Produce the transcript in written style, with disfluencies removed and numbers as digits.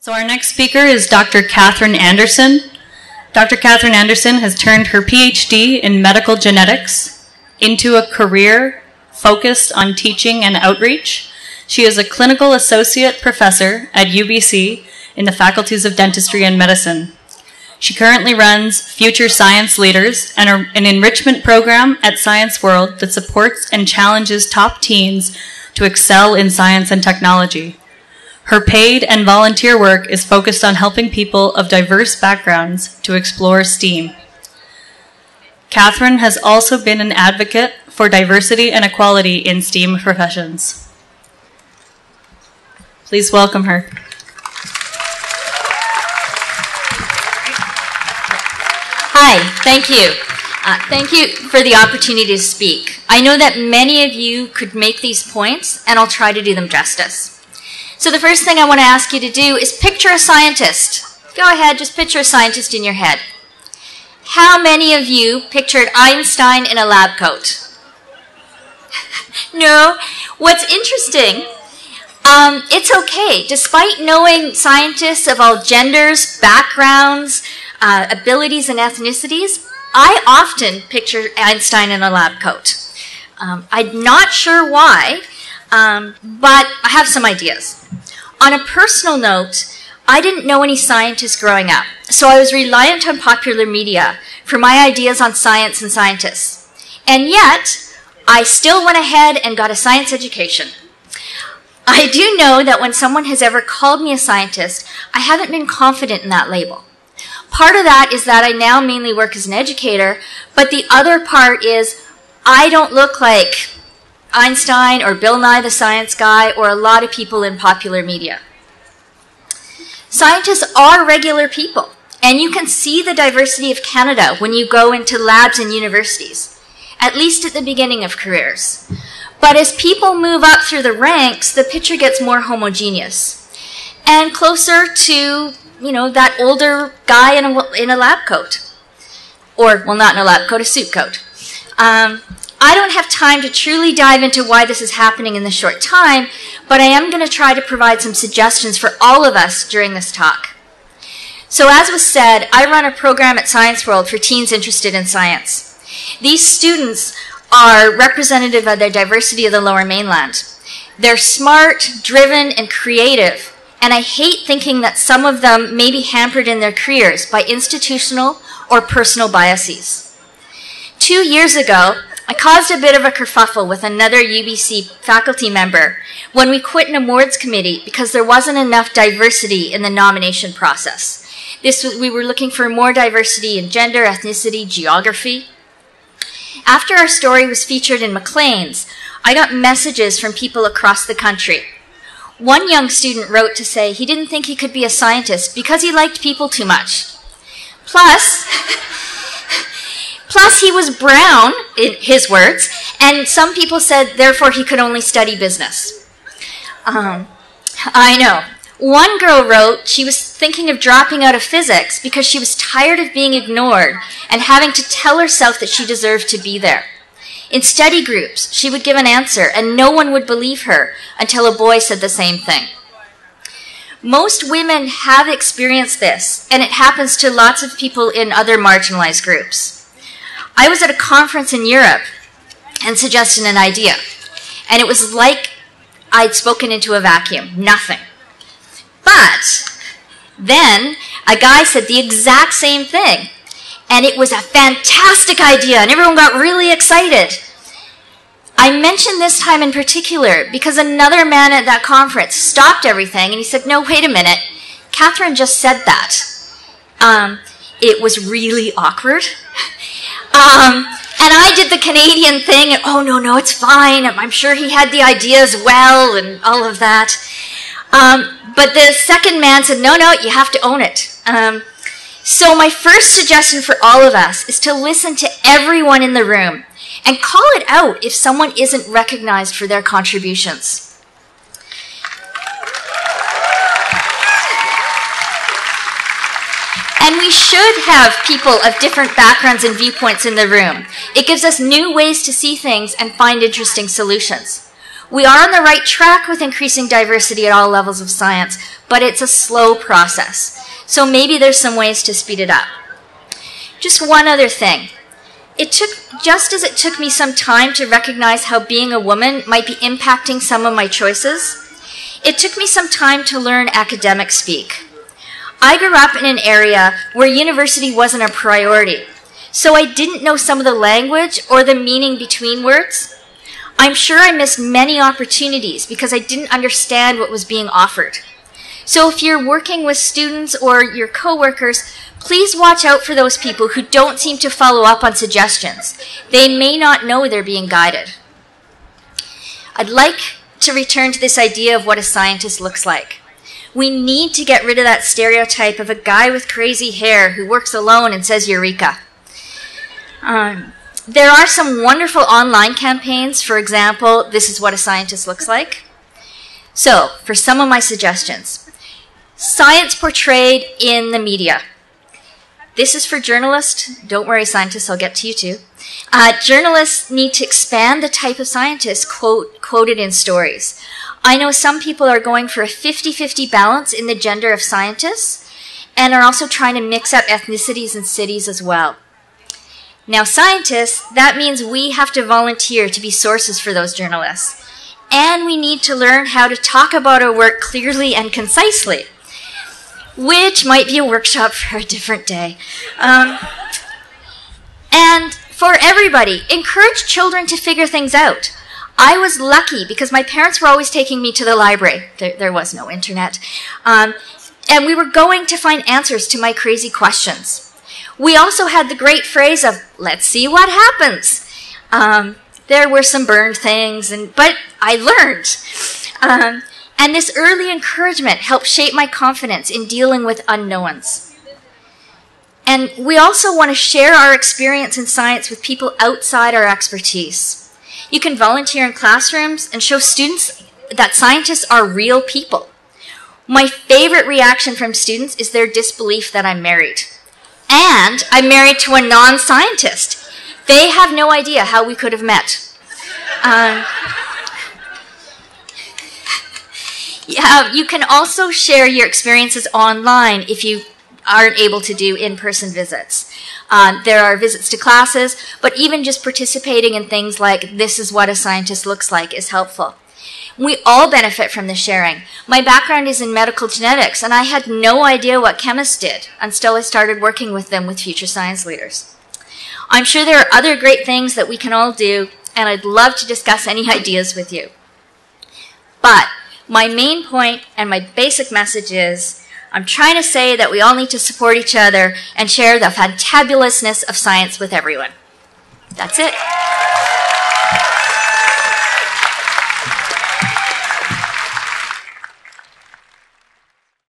So our next speaker is Dr. Catherine Anderson. Dr. Catherine Anderson has turned her PhD in medical genetics into a career focused on teaching and outreach. She is a clinical associate professor at UBC in the Faculties of Dentistry and Medicine. She currently runs Future Science Leaders and an enrichment program at Science World that supports and challenges top teens to excel in science and technology. Her paid and volunteer work is focused on helping people of diverse backgrounds to explore STEAM. Catherine has also been an advocate for diversity and equality in STEAM professions. Please welcome her. Hi, thank you. Thank you for the opportunity to speak. I know that many of you could make these points, and I'll try to do them justice. So the first thing I want to ask you to do is picture a scientist. Go ahead, just picture a scientist in your head. How many of you pictured Einstein in a lab coat? No? What's interesting, it's okay. Despite knowing scientists of all genders, backgrounds, abilities, and ethnicities, I often picture Einstein in a lab coat. I'm not sure why, but I have some ideas. On a personal note, I didn't know any scientists growing up, so I was reliant on popular media for my ideas on science and scientists. And yet, I still went ahead and got a science education. I do know that when someone has ever called me a scientist, I haven't been confident in that label. Part of that is that I now mainly work as an educator, but the other part is I don't look like Einstein or Bill Nye the Science Guy or a lot of people in popular media. Scientists are regular people, and you can see the diversity of Canada when you go into labs and universities, at least at the beginning of careers. But as people move up through the ranks, the picture gets more homogeneous and closer to, that older guy in a lab coat. Or, well, not in a lab coat, a suit coat. I don't have time to truly dive into why this is happening in this short time, but I am going to try to provide some suggestions for all of us during this talk. So as was said, I run a program at Science World for teens interested in science. These students are representative of the diversity of the Lower Mainland. They're smart, driven, and creative, and I hate thinking that some of them may be hampered in their careers by institutional or personal biases. 2 years ago, I caused a bit of a kerfuffle with another UBC faculty member when we quit an awards committee because there wasn't enough diversity in the nomination process. We were looking for more diversity in gender, ethnicity, geography. After our story was featured in Maclean's, I got messages from people across the country. One young student wrote to say he didn't think he could be a scientist because he liked people too much. Plus, he was brown, in his words, and some people said, therefore, he could only study business. I know. One girl wrote she was thinking of dropping out of physics because she was tired of being ignored and having to tell herself that she deserved to be there. In study groups, she would give an answer, and no one would believe her until a boy said the same thing. Most women have experienced this, and it happens to lots of people in other marginalized groups. I was at a conference in Europe and suggested an idea, and it was like I'd spoken into a vacuum, nothing. But then a guy said the exact same thing, and it was a fantastic idea, and everyone got really excited. I mentioned this time in particular because another man at that conference stopped everything, and he said, no, wait a minute, Catherine just said that. It was really awkward. And I did the Canadian thing, and oh, no, it's fine. I'm sure he had the idea as well, and all of that. But the second man said, no, you have to own it. So my first suggestion for all of us is to listen to everyone in the room and call it out if someone isn't recognized for their contributions. And we should have people of different backgrounds and viewpoints in the room. It gives us new ways to see things and find interesting solutions. We are on the right track with increasing diversity at all levels of science, but it's a slow process. So maybe there's some ways to speed it up. Just one other thing. Just as it took me some time to recognize how being a woman might be impacting some of my choices, it took me some time to learn academic speak. I grew up in an area where university wasn't a priority, so I didn't know some of the language or the meaning between words. I'm sure I missed many opportunities because I didn't understand what was being offered. So if you're working with students or your coworkers, please watch out for those people who don't seem to follow up on suggestions. They may not know they're being guided. I'd like to return to this idea of what a scientist looks like. We need to get rid of that stereotype of a guy with crazy hair who works alone and says Eureka. There are some wonderful online campaigns. For example, this is what a scientist looks like. So, for some of my suggestions. Science portrayed in the media. This is for journalists. Don't worry, scientists, I'll get to you too. Journalists need to expand the type of scientists quoted in stories. I know some people are going for a 50-50 balance in the gender of scientists and are also trying to mix up ethnicities and cities as well. Now, scientists, that means we have to volunteer to be sources for those journalists. And we need to learn how to talk about our work clearly and concisely, which might be a workshop for a different day. And for everybody, encourage children to figure things out. I was lucky because my parents were always taking me to the library. There was no internet. And we were going to find answers to my crazy questions. We also had the great phrase of, let's see what happens. There were some burned things, but I learned. And this early encouragement helped shape my confidence in dealing with unknowns. And we also want to share our experience in science with people outside our expertise. You can volunteer in classrooms and show students that scientists are real people. My favorite reaction from students is their disbelief that I'm married. And I'm married to a non-scientist. They have no idea how we could have met. You can also share your experiences online if you aren't able to do in-person visits. There are visits to classes, but even just participating in things like this is what a scientist looks like is helpful. We all benefit from the sharing. My background is in medical genetics, and I had no idea what chemists did until I started working with them with future science leaders. I'm sure there are other great things that we can all do, and I'd love to discuss any ideas with you. But my main point and my basic message is I'm trying to say that we all need to support each other and share the fantabulousness of science with everyone. That's it.